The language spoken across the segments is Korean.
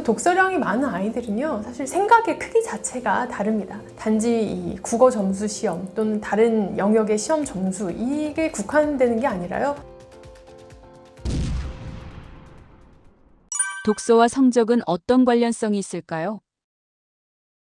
그래서 독서량이 많은 아이들은요, 사실 생각의 크기 자체가 다릅니다. 단지 이 국어 점수 시험 또는 다른 영역의 시험 점수, 이게 국한되는 게 아니라요. 독서와 성적은 어떤 관련성이 있을까요?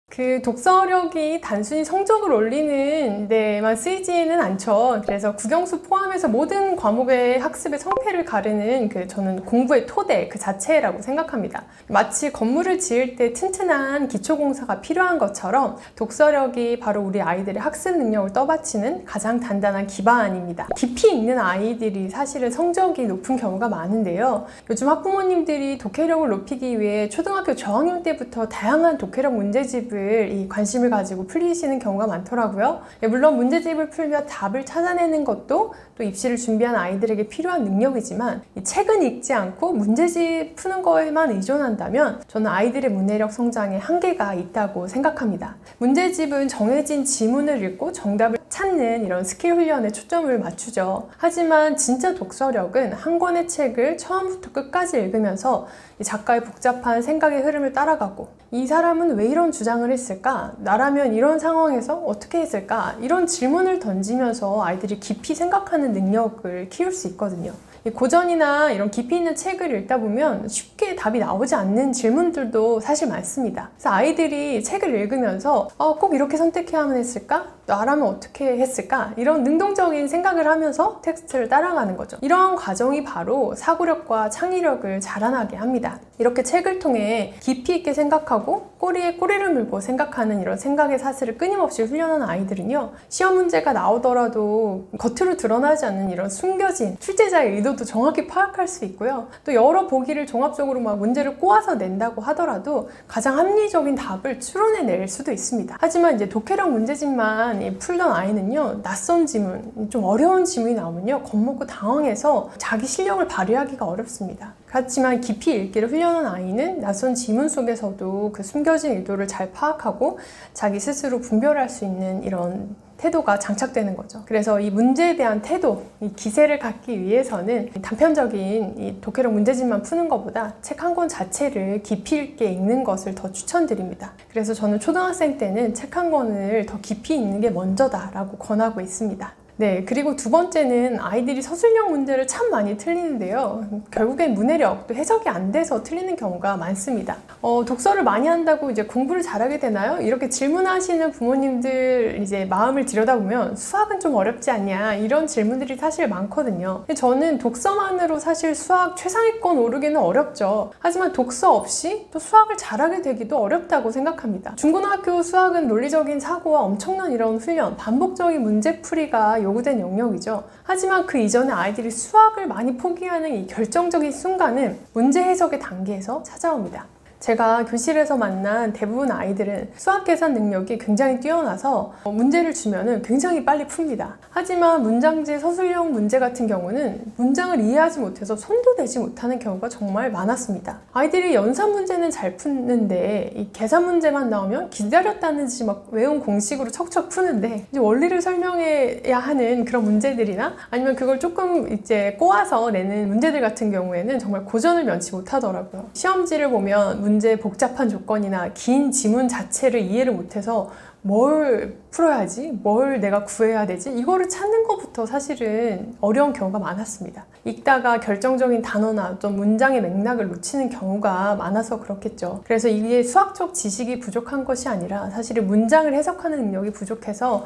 그 독서력이 단순히 성적을 올리는 데만 쓰이지는 않죠. 그래서 국영수 포함해서 모든 과목의 학습의 성패를 가르는 저는 공부의 토대 그 자체라고 생각합니다. 마치 건물을 지을 때 튼튼한 기초공사가 필요한 것처럼 독서력이 바로 우리 아이들의 학습 능력을 떠받치는 가장 단단한 기반입니다. 깊이 읽는 아이들이 사실은 성적이 높은 경우가 많은데요. 요즘 학부모님들이 독해력을 높이기 위해 초등학교 저학년 때부터 다양한 독해력 문제집을 이 관심을 가지고 풀리시는 경우가 많더라고요. 물론 문제집을 풀며 답을 찾아내는 것도 또 입시를 준비한 아이들에게 필요한 능력이지만 이 책은 읽지 않고 문제집 푸는 거에만 의존한다면 저는 아이들의 문해력 성장에 한계가 있다고 생각합니다. 문제집은 정해진 지문을 읽고 정답을 찾는 이런 스킬 훈련에 초점을 맞추죠. 하지만 진짜 독서력은 한 권의 책을 처음부터 끝까지 읽으면서 이 작가의 복잡한 생각의 흐름을 따라가고, 이 사람은 왜 이런 주장을 했을까? 나라면 이런 상황에서 어떻게 했을까? 이런 질문을 던지면서 아이들이 깊이 생각하는 능력을 키울 수 있거든요. 고전이나 이런 깊이 있는 책을 읽다 보면 쉽게 답이 나오지 않는 질문들도 사실 많습니다. 그래서 아이들이 책을 읽으면서 꼭 이렇게 선택해야만 했을까? 나라면 어떻게 했을까? 이런 능동적인 생각을 하면서 텍스트를 따라가는 거죠. 이런 과정이 바로 사고력과 창의력을 자라나게 합니다. 이렇게 책을 통해 깊이 있게 생각하고 꼬리에 꼬리를 물고 생각하는 이런 생각의 사슬을 끊임없이 훈련하는 아이들은요, 시험 문제가 나오더라도 겉으로 드러나지 않는 이런 숨겨진 출제자의 의도도 정확히 파악할 수 있고요. 또 여러 보기를 종합적으로 막 문제를 꼬아서 낸다고 하더라도 가장 합리적인 답을 추론해낼 수도 있습니다. 하지만 이제 독해력 문제집만 풀던 아이는요, 낯선 지문, 좀 어려운 지문이 나오면요, 겁먹고 당황해서 자기 실력을 발휘하기가 어렵습니다. 그렇지만 깊이 읽기를 훈련한 아이는 낯선 지문 속에서도 그 숨겨진 의도를 잘 파악하고 자기 스스로 분별할 수 있는 이런 태도가 장착되는 거죠. 그래서 이 문제에 대한 태도, 이 기세를 갖기 위해서는 단편적인 이 독해력 문제집만 푸는 것보다 책 한 권 자체를 깊이 있게 읽는 것을 더 추천드립니다. 그래서 저는 초등학생 때는 책 한 권을 더 깊이 읽는 게 먼저다라고 권하고 있습니다. 네, 그리고 두 번째는 아이들이 서술형 문제를 참 많이 틀리는데요. 결국엔 문해력, 또 해석이 안 돼서 틀리는 경우가 많습니다. 독서를 많이 한다고 이제 공부를 잘하게 되나요? 이렇게 질문하시는 부모님들 이제 마음을 들여다보면 수학은 좀 어렵지 않냐, 이런 질문들이 사실 많거든요. 저는 독서만으로 사실 수학 최상위권 오르기는 어렵죠. 하지만 독서 없이 또 수학을 잘하게 되기도 어렵다고 생각합니다. 중고등학교 수학은 논리적인 사고와 엄청난 이런 훈련, 반복적인 문제풀이가 요구된 영역이죠. 하지만 그 이전에 아이들이 수학을 많이 포기하는 이 결정적인 순간은 문제 해석의 단계에서 찾아옵니다. 제가 교실에서 만난 대부분 아이들은 수학 계산 능력이 굉장히 뛰어나서 문제를 주면은 굉장히 빨리 풉니다. 하지만 문장지 서술형 문제 같은 경우는 문장을 이해하지 못해서 손도 대지 못하는 경우가 정말 많았습니다. 아이들이 연산 문제는 잘 푸는데 이 계산 문제만 나오면 기다렸다는 듯이 막 외운 공식으로 척척 푸는데, 이제 원리를 설명해야 하는 그런 문제들이나 아니면 그걸 조금 이제 꼬아서 내는 문제들 같은 경우에는 정말 고전을 면치 못하더라고요. 시험지를 보면 문제의 복잡한 조건이나 긴 지문 자체를 이해를 못해서 뭘 풀어야지? 뭘 내가 구해야 되지? 이거를 찾는 것부터 사실은 어려운 경우가 많았습니다. 읽다가 결정적인 단어나 어떤 문장의 맥락을 놓치는 경우가 많아서 그렇겠죠. 그래서 이게 수학적 지식이 부족한 것이 아니라 사실은 문장을 해석하는 능력이 부족해서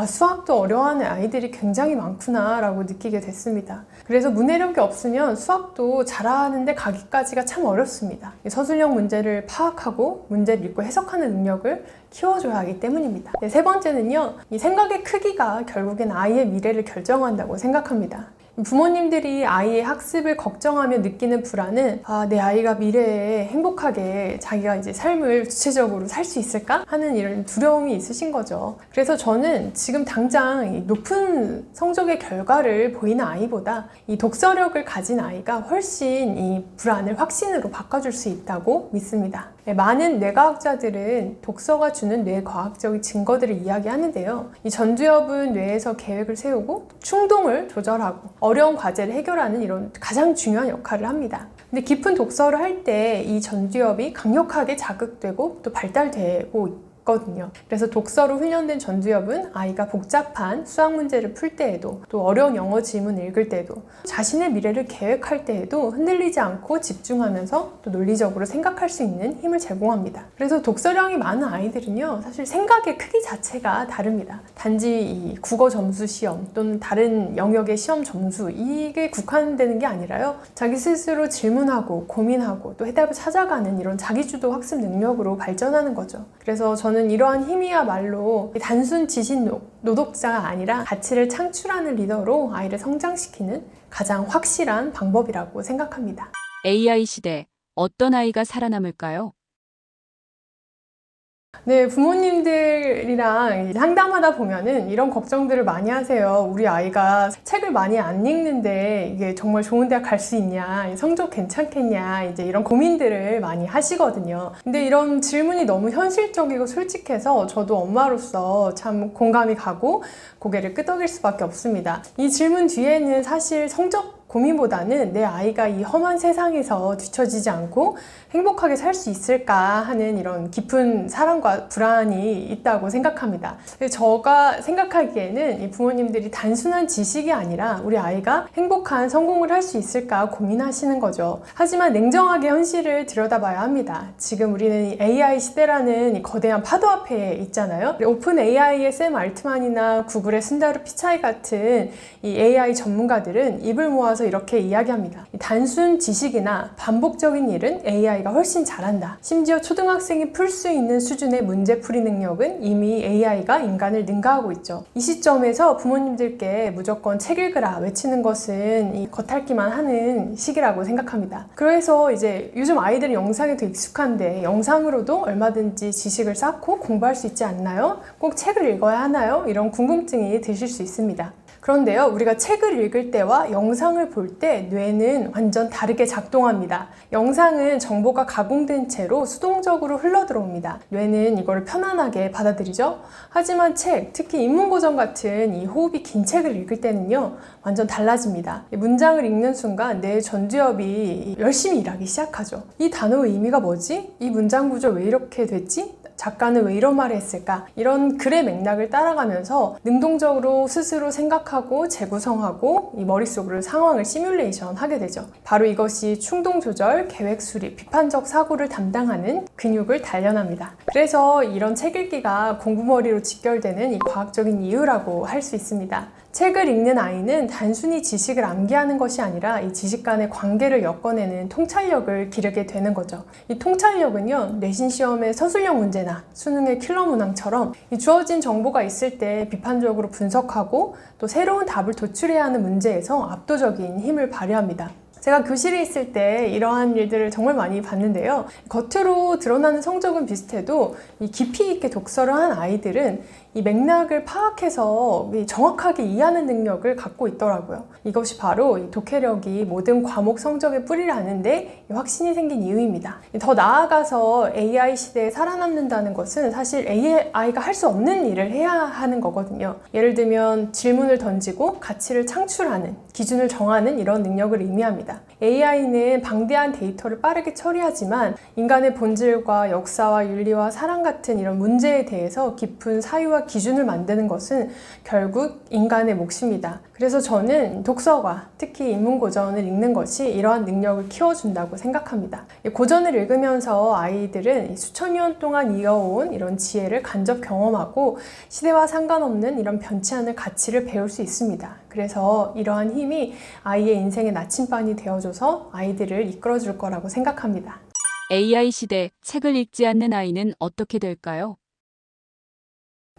수학도 어려워하는 아이들이 굉장히 많구나 라고 느끼게 됐습니다. 그래서 문해력이 없으면 수학도 잘하는데 가기까지가 참 어렵습니다. 서술형 문제를 파악하고 문제를 읽고 해석하는 능력을 키워줘야 하기 때문입니다. 네, 세 번째는요, 이 생각의 크기가 결국엔 아이의 미래를 결정한다고 생각합니다. 부모님들이 아이의 학습을 걱정하며 느끼는 불안은 내 아이가 미래에 행복하게 자기가 이제 삶을 주체적으로 살 수 있을까? 하는 이런 두려움이 있으신 거죠. 그래서 저는 지금 당장 이 높은 성적의 결과를 보이는 아이보다 이 독서력을 가진 아이가 훨씬 이 불안을 확신으로 바꿔줄 수 있다고 믿습니다. 많은 뇌과학자들은 독서가 주는 뇌과학적인 증거들을 이야기하는데요. 이 전두엽은 뇌에서 계획을 세우고 충동을 조절하고 어려운 과제를 해결하는 이런 가장 중요한 역할을 합니다. 근데 깊은 독서를 할 때 이 전두엽이 강력하게 자극되고 또 발달되고 거든요. 그래서 독서로 훈련된 전두엽은 아이가 복잡한 수학 문제를 풀 때에도 또 어려운 영어 질문 읽을 때도 자신의 미래를 계획할 때에도 흔들리지 않고 집중하면서 또 논리적으로 생각할 수 있는 힘을 제공합니다. 그래서 독서량이 많은 아이들은요, 사실 생각의 크기 자체가 다릅니다. 단지 이 국어 점수 시험 또는 다른 영역의 시험 점수 이게 국한되는 게 아니라요, 자기 스스로 질문하고 고민하고 또 해답을 찾아가는 이런 자기주도 학습 능력으로 발전하는 거죠. 그래서 저는 이러한 힘이야말로 단순 지식 노동자가 아니라 가치를 창출하는 리더로 아이를 성장시키는 가장 확실한 방법이라고 생각합니다. AI 시대, 어떤 아이가 살아남을까요? 네, 부모님들이랑 상담하다 보면은 이런 걱정들을 많이 하세요. 우리 아이가 책을 많이 안 읽는데 이게 정말 좋은 대학 갈 수 있냐, 성적 괜찮겠냐, 이제 이런 고민들을 많이 하시거든요. 근데 이런 질문이 너무 현실적이고 솔직해서 저도 엄마로서 참 공감이 가고 고개를 끄덕일 수밖에 없습니다. 이 질문 뒤에는 사실 성적 고민보다는 내 아이가 이 험한 세상에서 뒤처지지 않고 행복하게 살 수 있을까 하는 이런 깊은 사랑과 불안이 있다고 생각합니다. 제가 생각하기에는 이 부모님들이 단순한 지식이 아니라 우리 아이가 행복한 성공을 할 수 있을까 고민하시는 거죠. 하지만 냉정하게 현실을 들여다봐야 합니다. 지금 우리는 AI 시대라는 이 거대한 파도 앞에 있잖아요. 오픈 AI의 샘 알트만이나 구글의 순다르 피차이 같은 이 AI 전문가들은 입을 모아서 이렇게 이야기합니다. 단순 지식이나 반복적인 일은 AI가 훨씬 잘한다. 심지어 초등학생이 풀 수 있는 수준의 문제풀이 능력은 이미 AI가 인간을 능가하고 있죠. 이 시점에서 부모님들께 무조건 책 읽으라 외치는 것은 이 겉핥기만 하는 시기라고 생각합니다. 그래서 이제 요즘 아이들은 영상에 더 익숙한데 영상으로도 얼마든지 지식을 쌓고 공부할 수 있지 않나요? 꼭 책을 읽어야 하나요? 이런 궁금증이 드실 수 있습니다. 그런데요, 우리가 책을 읽을 때와 영상을 볼 때 뇌는 완전 다르게 작동합니다. 영상은 정보가 가공된 채로 수동적으로 흘러들어옵니다. 뇌는 이걸 편안하게 받아들이죠. 하지만 책, 특히 인문고전 같은 이 호흡이 긴 책을 읽을 때는요, 완전 달라집니다. 문장을 읽는 순간 뇌의 전두엽이 열심히 일하기 시작하죠. 이 단어의 의미가 뭐지? 이 문장 구조 왜 이렇게 됐지? 작가는 왜 이런 말을 했을까? 이런 글의 맥락을 따라가면서 능동적으로 스스로 생각하고 재구성하고 이 머릿속으로 상황을 시뮬레이션 하게 되죠. 바로 이것이 충동 조절, 계획 수립, 비판적 사고를 담당하는 근육을 단련합니다. 그래서 이런 책 읽기가 공부머리로 직결되는 이 과학적인 이유라고 할 수 있습니다. 책을 읽는 아이는 단순히 지식을 암기하는 것이 아니라 이 지식 간의 관계를 엮어내는 통찰력을 기르게 되는 거죠. 이 통찰력은요, 내신 시험의 서술형 문제나 수능의 킬러 문항처럼 이 주어진 정보가 있을 때 비판적으로 분석하고 또 새로운 답을 도출해야 하는 문제에서 압도적인 힘을 발휘합니다. 제가 교실에 있을 때 이러한 일들을 정말 많이 봤는데요. 겉으로 드러나는 성적은 비슷해도 이 깊이 있게 독서를 한 아이들은 이 맥락을 파악해서 정확하게 이해하는 능력을 갖고 있더라고요. 이것이 바로 이 독해력이 모든 과목 성적의 뿌리를 아는데 확신이 생긴 이유입니다. 더 나아가서 AI 시대에 살아남는다는 것은 사실 AI가 할 수 없는 일을 해야 하는 거거든요. 예를 들면 질문을 던지고 가치를 창출하는, 기준을 정하는 이런 능력을 의미합니다. AI는 방대한 데이터를 빠르게 처리하지만 인간의 본질과 역사와 윤리와 사랑 같은 이런 문제에 대해서 깊은 사유와 기준을 만드는 것은 결국 인간의 몫입니다. 그래서 저는 독서가, 특히 인문고전을 읽는 것이 이러한 능력을 키워준다고 생각합니다. 고전을 읽으면서 아이들은 수천 년 동안 이어온 이런 지혜를 간접 경험하고 시대와 상관없는 이런 변치 않을 가치를 배울 수 있습니다. 그래서 이러한 힘이 아이의 인생의 나침반이 되어줘서 아이들을 이끌어줄 거라고 생각합니다. AI 시대, 책을 읽지 않는 아이는 어떻게 될까요?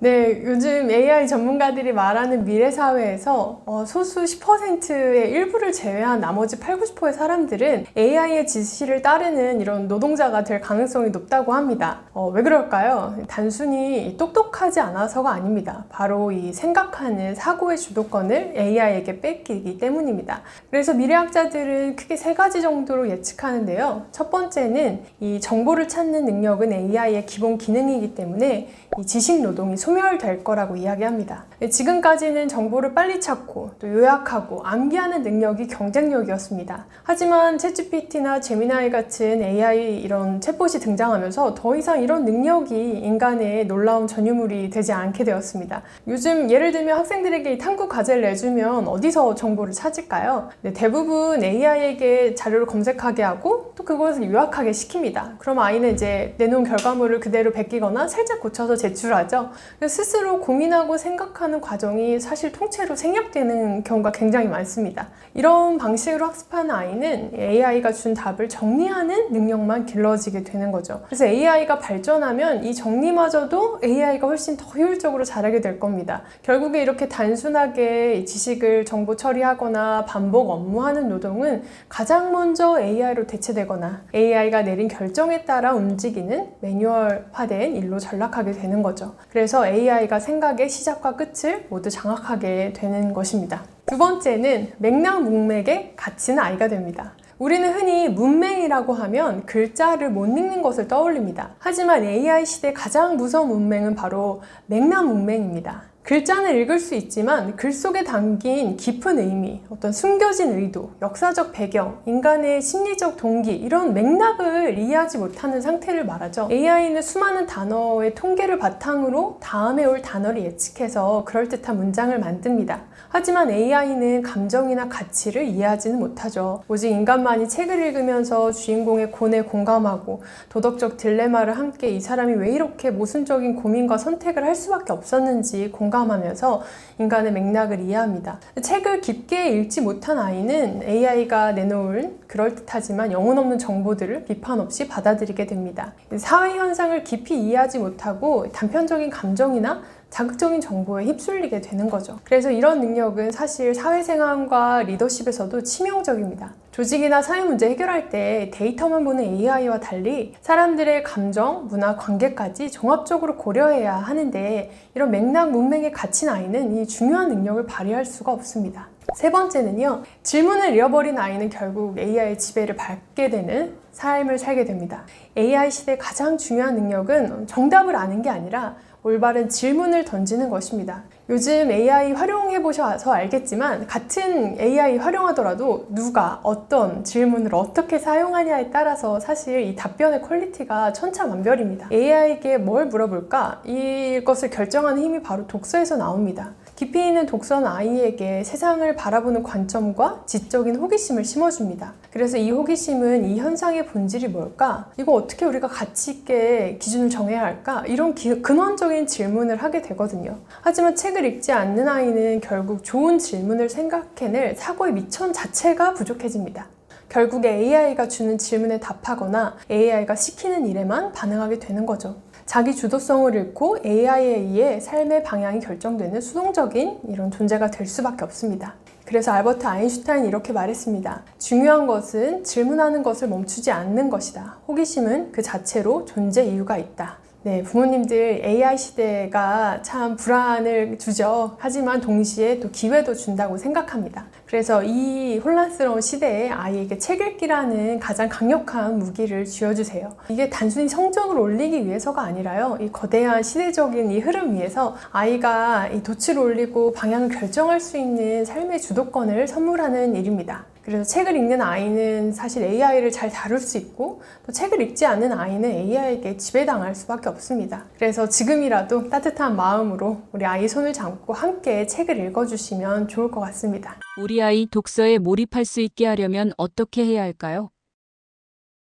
네, 요즘 AI 전문가들이 말하는 미래 사회에서 소수 10%의 일부를 제외한 나머지 80~90%의 사람들은 AI의 지시를 따르는 이런 노동자가 될 가능성이 높다고 합니다. 왜 그럴까요? 단순히 똑똑하지 않아서가 아닙니다. 바로 이 생각하는 사고의 주도권을 AI에게 뺏기기 때문입니다. 그래서 미래학자들은 크게 3가지 정도로 예측하는데요. 첫 번째는 이 정보를 찾는 능력은 AI의 기본 기능이기 때문에 이 지식 노동이 소멸될 거라고 이야기합니다. 지금까지는 정보를 빨리 찾고 또 요약하고 암기하는 능력이 경쟁력이었습니다. 하지만 챗GPT나 제미나이 같은 AI 이런 챗봇이 등장하면서 더 이상 이런 능력이 인간의 놀라운 전유물이 되지 않게 되었습니다. 요즘 예를 들면 학생들에게 탐구 과제를 내주면 어디서 정보를 찾을까요? 네, 대부분 AI에게 자료를 검색하게 하고 또 그것을 요약하게 시킵니다. 그럼 아이는 이제 내놓은 결과물을 그대로 베끼거나 살짝 고쳐서 제출하죠. 스스로 고민하고 생각하는 과정이 사실 통째로 생략되는 경우가 굉장히 많습니다. 이런 방식으로 학습하는 아이는 AI가 준 답을 정리하는 능력만 길러지게 되는 거죠. 그래서 AI가 발전하면 이 정리마저도 AI가 훨씬 더 효율적으로 잘하게 될 겁니다. 결국에 이렇게 단순하게 지식을 정보 처리하거나 반복 업무하는 노동은 가장 먼저 AI로 대체되거나 AI가 내린 결정에 따라 움직이는 매뉴얼화된 일로 전락하게 되는 거죠. 그래서 AI가 생각의 시작과 끝을 모두 장악하게 되는 것입니다. 두 번째는 맥락문맥에 갇힌 아이가 됩니다. 우리는 흔히 문맹이라고 하면 글자를 못 읽는 것을 떠올립니다. 하지만 AI 시대 가장 무서운 문맹은 바로 맥락문맹입니다. 글자는 읽을 수 있지만 글 속에 담긴 깊은 의미, 어떤 숨겨진 의도, 역사적 배경, 인간의 심리적 동기 이런 맥락을 이해하지 못하는 상태를 말하죠. AI는 수많은 단어의 통계를 바탕으로 다음에 올 단어를 예측해서 그럴듯한 문장을 만듭니다. 하지만 AI는 감정이나 가치를 이해하지는 못하죠. 오직 인간만이 책을 읽으면서 주인공의 고뇌에 공감하고 도덕적 딜레마를 함께 이 사람이 왜 이렇게 모순적인 고민과 선택을 할 수밖에 없었는지 공감하면서 인간의 맥락을 이해합니다. 책을 깊게 읽지 못한 아이는 AI가 내놓을 그럴듯하지만 영혼 없는 정보들을 비판 없이 받아들이게 됩니다. 사회 현상을 깊이 이해하지 못하고 단편적인 감정이나 자극적인 정보에 휩쓸리게 되는 거죠. 그래서 이런 능력은 사실 사회생활과 리더십에서도 치명적입니다. 조직이나 사회 문제 해결할 때 데이터만 보는 AI와 달리 사람들의 감정, 문화, 관계까지 종합적으로 고려해야 하는데 이런 맥락 문맥에 갇힌 아이는 이 중요한 능력을 발휘할 수가 없습니다. 세 번째는요, 질문을 잃어버린 아이는 결국 AI의 지배를 받게 되는 삶을 살게 됩니다. AI 시대의 가장 중요한 능력은 정답을 아는 게 아니라 올바른 질문을 던지는 것입니다. 요즘 AI 활용해 보셔서 알겠지만 같은 AI 활용하더라도 누가 어떤 질문을 어떻게 사용하냐에 따라서 사실 이 답변의 퀄리티가 천차만별입니다. AI에게 뭘 물어볼까? 이것을 결정하는 힘이 바로 독서에서 나옵니다. 깊이 있는 독서는 아이에게 세상을 바라보는 관점과 지적인 호기심을 심어줍니다. 그래서 이 호기심은 이 현상의 본질이 뭘까? 이거 어떻게 우리가 가치 있게 기준을 정해야 할까? 이런 근원적인 질문을 하게 되거든요. 하지만 책을 읽지 않는 아이는 결국 좋은 질문을 생각해낼 사고의 미천 자체가 부족해집니다. 결국에 AI가 주는 질문에 답하거나 AI가 시키는 일에만 반응하게 되는 거죠. 자기 주도성을 잃고 AI에 의해 삶의 방향이 결정되는 수동적인 이런 존재가 될 수밖에 없습니다. 그래서 알버트 아인슈타인이 이렇게 말했습니다. 중요한 것은 질문하는 것을 멈추지 않는 것이다. 호기심은 그 자체로 존재 이유가 있다. 네, 부모님들 AI 시대가 참 불안을 주죠. 하지만 동시에 또 기회도 준다고 생각합니다. 그래서 이 혼란스러운 시대에 아이에게 책 읽기라는 가장 강력한 무기를 쥐어주세요. 이게 단순히 성적을 올리기 위해서가 아니라요. 이 거대한 시대적인 이 흐름 위에서 아이가 이 돛을 올리고 방향을 결정할 수 있는 삶의 주도권을 선물하는 일입니다. 그래서 책을 읽는 아이는 사실 AI를 잘 다룰 수 있고 또 책을 읽지 않는 아이는 AI에게 지배당할 수밖에 없습니다. 그래서 지금이라도 따뜻한 마음으로 우리 아이 손을 잡고 함께 책을 읽어주시면 좋을 것 같습니다. 우리 아이 독서에 몰입할 수 있게 하려면 어떻게 해야 할까요?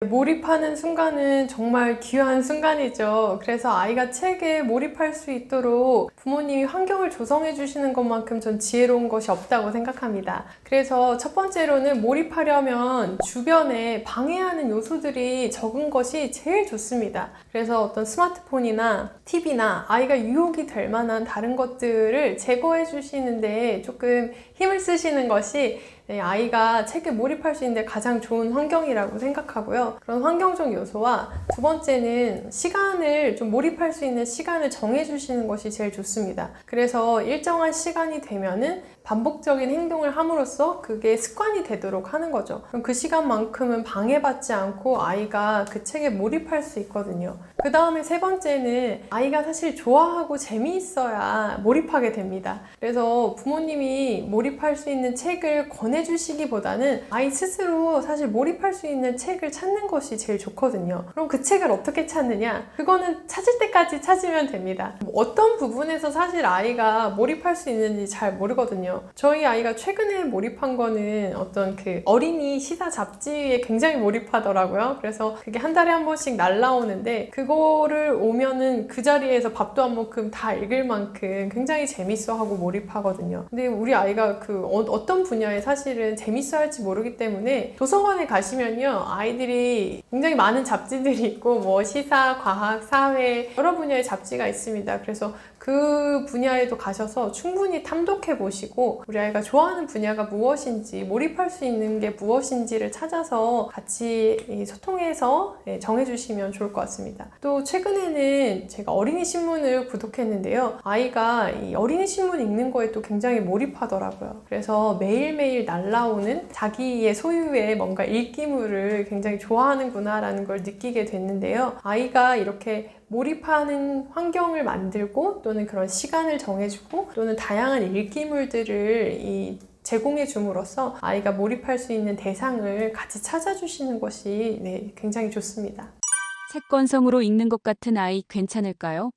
몰입하는 순간은 정말 귀한 순간이죠. 그래서 아이가 책에 몰입할 수 있도록 부모님이 환경을 조성해 주시는 것만큼 전 지혜로운 것이 없다고 생각합니다. 그래서 첫 번째로는 몰입하려면 주변에 방해하는 요소들이 적은 것이 제일 좋습니다. 그래서 어떤 스마트폰이나 TV나 아이가 유혹이 될 만한 다른 것들을 제거해 주시는데 조금 힘을 쓰시는 것이 아이가 책에 몰입할 수 있는데 가장 좋은 환경이라고 생각하고요. 그런 환경적 요소와 두 번째는 시간을 좀 몰입할 수 있는 시간을 정해주시는 것이 제일 좋습니다. 그래서 일정한 시간이 되면은 반복적인 행동을 함으로써 그게 습관이 되도록 하는 거죠. 그럼 그 시간만큼은 방해받지 않고 아이가 그 책에 몰입할 수 있거든요. 그 다음에 세 번째는 아이가 사실 좋아하고 재미있어야 몰입하게 됩니다. 그래서 부모님이 몰입할 수 있는 책을 권해주시기보다는 아이 스스로 사실 몰입할 수 있는 책을 찾는 것이 제일 좋거든요. 그럼 그 책을 어떻게 찾느냐? 그거는 찾을 때까지 찾으면 됩니다. 어떤 부분에서 사실 아이가 몰입할 수 있는지 잘 모르거든요. 저희 아이가 최근에 몰입한 거는 어떤 그 어린이 시사 잡지에 굉장히 몰입하더라고요. 그래서 그게 한 달에 한 번씩 날라오는데 그거를 오면은 그 자리에서 밥도 한 모금 다 읽을 만큼 굉장히 재밌어하고 몰입하거든요. 근데 우리 아이가 그 어떤 분야에 사실은 재밌어 할지 모르기 때문에 도서관에 가시면요, 아이들이 굉장히 많은 잡지들이 있고 뭐 시사, 과학, 사회 여러 분야의 잡지가 있습니다. 그래서 그 분야에도 가셔서 충분히 탐독해 보시고 우리 아이가 좋아하는 분야가 무엇인지, 몰입할 수 있는 게 무엇인지를 찾아서 같이 소통해서 정해주시면 좋을 것 같습니다. 또 최근에는 제가 어린이 신문을 구독했는데요, 아이가 이 어린이 신문 읽는 거에 또 굉장히 몰입하더라고요. 그래서 매일매일 날라오는 자기의 소유의 뭔가 읽기물을 굉장히 좋아하는구나 라는 걸 느끼게 됐는데요, 아이가 이렇게 몰입하는 환경을 만들고 또는 그런 시간을 정해주고 또는 다양한 읽기물들을 제공해 줌으로써 아이가 몰입할 수 있는 대상을 같이 찾아주시는 것이 굉장히 좋습니다. 채권성으로 읽는 것 같은 아이 괜찮을까요?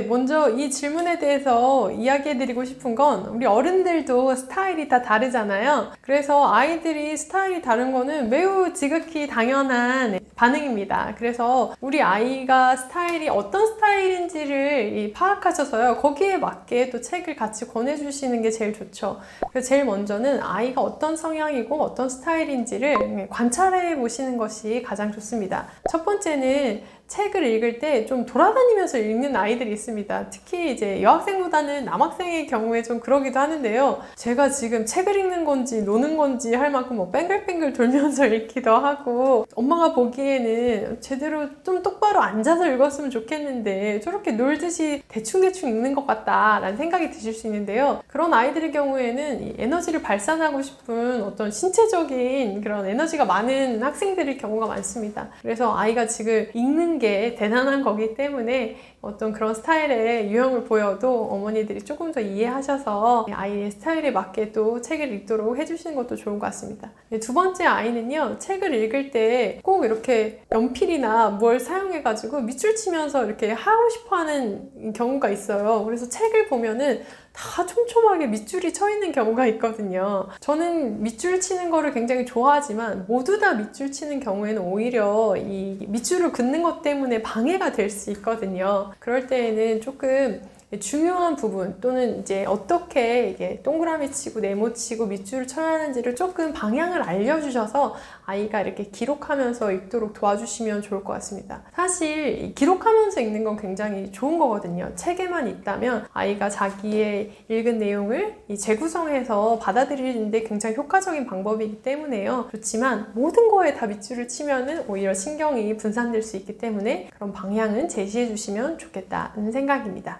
먼저 이 질문에 대해서 이야기해드리고 싶은 건 우리 어른들도 스타일이 다 다르잖아요. 그래서 아이들이 스타일이 다른 거는 매우 지극히 당연한 반응입니다. 그래서 우리 아이가 스타일이 어떤 스타일인지를 파악하셔서요, 거기에 맞게 또 책을 같이 권해주시는 게 제일 좋죠. 그래서 제일 먼저는 아이가 어떤 성향이고 어떤 스타일인지를 관찰해 보시는 것이 가장 좋습니다. 첫 번째는 책을 읽을 때 좀 돌아다니면서 읽는 아이들이 있습니다. 특히 이제 여학생보다는 남학생의 경우에 좀 그러기도 하는데요, 제가 지금 책을 읽는 건지 노는 건지 할 만큼 뭐 뺑글뺑글 돌면서 읽기도 하고, 엄마가 보기에는 제대로 좀 똑바로 앉아서 읽었으면 좋겠는데 저렇게 놀듯이 대충대충 읽는 것 같다라는 생각이 드실 수 있는데요, 그런 아이들의 경우에는 이 에너지를 발산하고 싶은 어떤 신체적인 그런 에너지가 많은 학생들의 경우가 많습니다. 그래서 아이가 지금 읽는 게 대단한 거기 때문에 어떤 그런 스타일의 유형을 보여도 어머니들이 조금 더 이해하셔서 아이의 스타일에 맞게 또 책을 읽도록 해주시는 것도 좋은 것 같습니다. 두 번째 아이는요, 책을 읽을 때 꼭 이렇게 연필이나 뭘 사용해가지고 밑줄 치면서 이렇게 하고 싶어 하는 경우가 있어요. 그래서 책을 보면은 다 촘촘하게 밑줄이 쳐 있는 경우가 있거든요. 저는 밑줄 치는 거를 굉장히 좋아하지만 모두 다 밑줄 치는 경우에는 오히려 이 밑줄을 긋는 것 때문에 방해가 될 수 있거든요. 그럴 때에는 조금 중요한 부분 또는 이제 어떻게 이게 동그라미 치고 네모 치고 밑줄을 쳐야 하는지를 조금 방향을 알려주셔서 아이가 이렇게 기록하면서 읽도록 도와주시면 좋을 것 같습니다. 사실 기록하면서 읽는 건 굉장히 좋은 거거든요. 책에만 있다면 아이가 자기의 읽은 내용을 재구성해서 받아들이는데 굉장히 효과적인 방법이기 때문에요. 그렇지만 모든 거에 다 밑줄을 치면은 오히려 신경이 분산될 수 있기 때문에 그런 방향은 제시해 주시면 좋겠다는 생각입니다.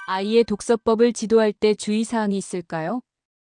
아이의 독서법을 지도할 때 주의사항이 있을까요?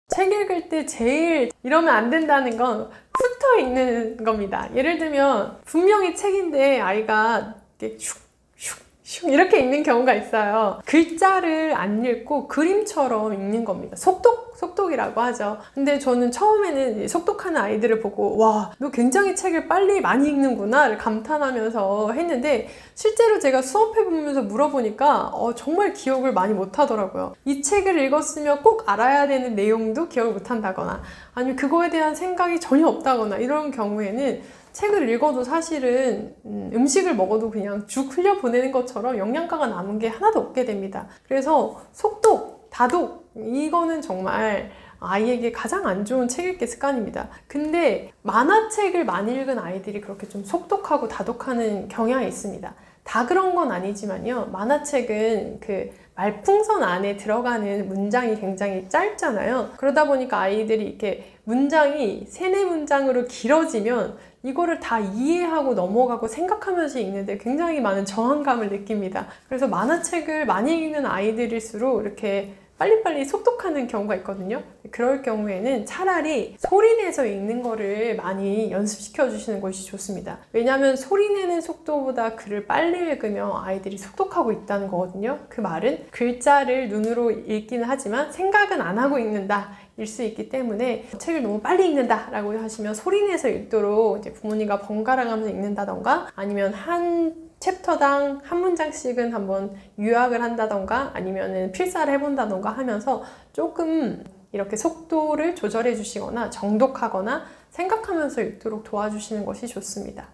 책 읽을 때 제일 이러면 안 된다는 건 훑어 읽는 겁니다. 예를 들면 분명히 책인데 아이가 이렇게 슉슉슉 이렇게 읽는 경우가 있어요. 글자를 안 읽고 그림처럼 읽는 겁니다. 속독이라고 하죠. 근데 저는 처음에는 속독하는 아이들을 보고 와, 너 굉장히 책을 빨리 많이 읽는구나를 감탄하면서 했는데 실제로 제가 수업해보면서 물어보니까 정말 기억을 많이 못하더라고요. 이 책을 읽었으면 꼭 알아야 되는 내용도 기억을 못한다거나 아니면 그거에 대한 생각이 전혀 없다거나 이런 경우에는 책을 읽어도 사실은 음식을 먹어도 그냥 죽 흘려보내는 것처럼 영양가가 남은 게 하나도 없게 됩니다. 그래서 속독, 다독 이거는 정말 아이에게 가장 안 좋은 책 읽기 습관입니다. 근데 만화책을 많이 읽은 아이들이 그렇게 좀 속독하고 다독하는 경향이 있습니다. 다 그런 건 아니지만요, 만화책은 그 말풍선 안에 들어가는 문장이 굉장히 짧잖아요. 그러다 보니까 아이들이 이렇게 문장이 3-4문장으로 길어지면 이거를 다 이해하고 넘어가고 생각하면서 읽는데 굉장히 많은 저항감을 느낍니다. 그래서 만화책을 많이 읽는 아이들일수록 이렇게 빨리빨리 속독하는 경우가 있거든요. 그럴 경우에는 차라리 소리내서 읽는 거를 많이 연습시켜 주시는 것이 좋습니다. 왜냐하면 소리내는 속도보다 글을 빨리 읽으면 아이들이 속독하고 있다는 거거든요. 그 말은 글자를 눈으로 읽기는 하지만 생각은 안 하고 읽는다 일 수 있기 때문에 책을 너무 빨리 읽는다 라고 하시면 소리내서 읽도록 이제 부모님과 번갈아 가면서 읽는다던가 아니면 한 챕터당 한 문장씩은 한번 요약을 한다던가 아니면은 필사를 해본다던가 하면서 조금 이렇게 속도를 조절해 주시거나 정독하거나 생각하면서 읽도록 도와주시는 것이 좋습니다.